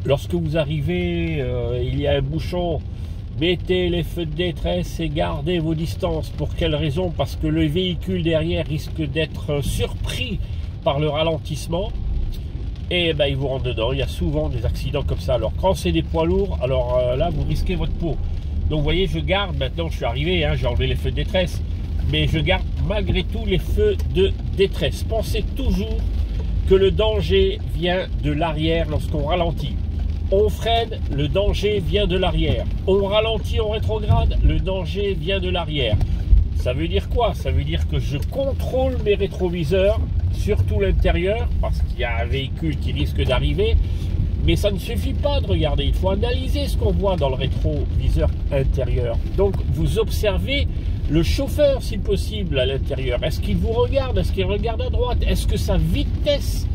lorsque vous arrivez, il y a un bouchon, mettez les feux de détresse et gardez vos distances. Pour quelle raison? Parce que le véhicule derrière risque d'être surpris par le ralentissement et ben, il vous rentre dedans. Il y a souvent des accidents comme ça. Alors quand c'est des poids lourds, alors là vous risquez votre peau. Donc vous voyez, je garde, maintenant je suis arrivé, hein, j'ai enlevé les feux de détresse, mais je garde malgré tout les feux de détresse. Pensez toujours que le danger vient de l'arrière lorsqu'on ralentit. On freine, le danger vient de l'arrière. On ralentit, on rétrograde, le danger vient de l'arrière. Ça veut dire quoi? Ça veut dire que je contrôle mes rétroviseurs, surtout l'intérieur, parce qu'il y a un véhicule qui risque d'arriver. Mais ça ne suffit pas de regarder, il faut analyser ce qu'on voit dans le rétroviseur intérieur. Donc vous observez le chauffeur si possible à l'intérieur. Est-ce qu'il vous regarde? Est-ce qu'il regarde à droite? Est-ce que sa vitesse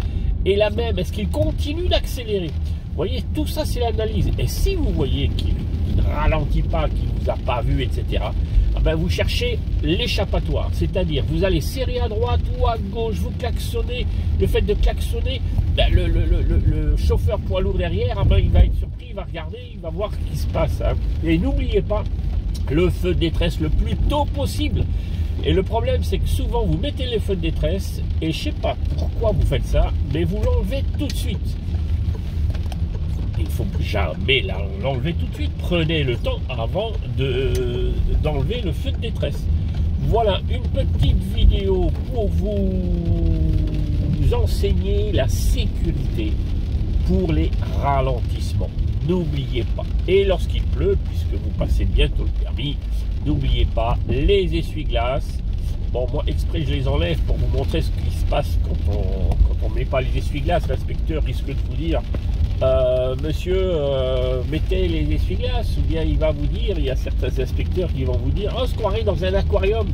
est la même? Est-ce qu'il continue d'accélérer? Vous voyez, tout ça c'est l'analyse. Et si vous voyez qu'il ne ralentit pas, qu'il ne vous a pas vu, etc., ben vous cherchez l'échappatoire. C'est-à-dire, vous allez serrer à droite ou à gauche, vous klaxonnez. Le fait de klaxonner, ben le chauffeur poids lourd derrière, ben il va être surpris, il va regarder, il va voir ce qui se passe. Hein. Et n'oubliez pas le feu de détresse le plus tôt possible. Et le problème, c'est que souvent, vous mettez les feux de détresse, et je ne sais pas pourquoi vous faites ça, mais vous l'enlevez tout de suite. Il ne faut jamais l'enlever tout de suite. Prenez le temps avant d'enlever le feu de détresse. Voilà une petite vidéo pour vous enseigner la sécurité pour les ralentissements. N'oubliez pas. Et lorsqu'il pleut, puisque vous passez bientôt le permis, n'oubliez pas les essuie-glaces. Bon, moi, exprès, je les enlève pour vous montrer ce qui se passe quand on ne met pas les essuie-glaces. L'inspecteur risque de vous dire monsieur, mettez les essuie-glaces, ou bien il va vous dire, il y a certains inspecteurs qui vont vous dire, oh, se croirait dans un aquarium.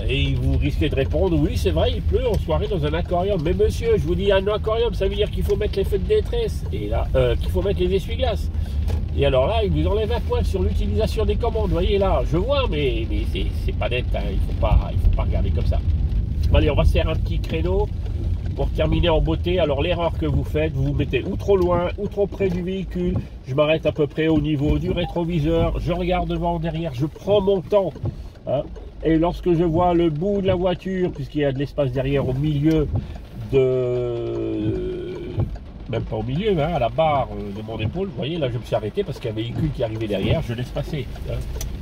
Et vous risquez de répondre, oui, c'est vrai, il pleut, on se croirait dans un aquarium. Mais monsieur, je vous dis, un aquarium, ça veut dire qu'il faut mettre les feux de détresse, et là, qu'il faut mettre les essuie-glaces. Et alors là, il vous enlève un point sur l'utilisation des commandes. Vous voyez là, je vois, mais c'est pas net, hein, il faut pas regarder comme ça. Allez, on va se faire un petit créneau pour terminer en beauté. Alors l'erreur que vous faites, vous vous mettez ou trop loin ou trop près du véhicule. Je m'arrête à peu près au niveau du rétroviseur, je regarde devant, derrière, je prends mon temps, hein. Et lorsque je vois le bout de la voiture, puisqu'il y a de l'espace derrière au milieu même pas au milieu, hein, à la barre de mon épaule, vous voyez, là je me suis arrêté parce qu'il y a un véhicule qui arrivait derrière, je laisse passer, hein.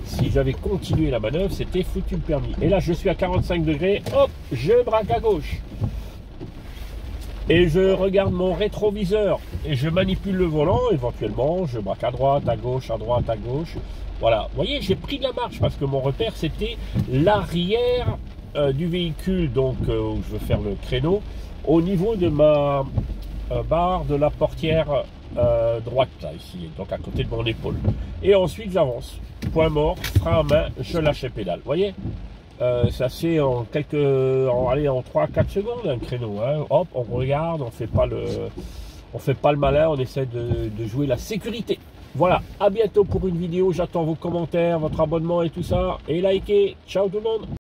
Si j'avais continué la manœuvre, c'était foutu le permis. Et là je suis à 45 degrés, hop, je braque à gauche. Et je regarde mon rétroviseur et je manipule le volant, éventuellement je braque à droite, à gauche, à droite, à gauche. Voilà, vous voyez, j'ai pris de la marche parce que mon repère c'était l'arrière du véhicule, donc où je veux faire le créneau, au niveau de ma barre de la portière droite, là, ici, donc à côté de mon épaule. Et ensuite j'avance, point mort, frein à main, je lâche les pédales, vous voyez. Ça se fait en 3-4 secondes un créneau, hein. Hop, on regarde, on fait pas le malin, on essaie de jouer la sécurité. Voilà, à bientôt pour une vidéo, j'attends vos commentaires, votre abonnement et tout ça, et likez. Ciao tout le monde.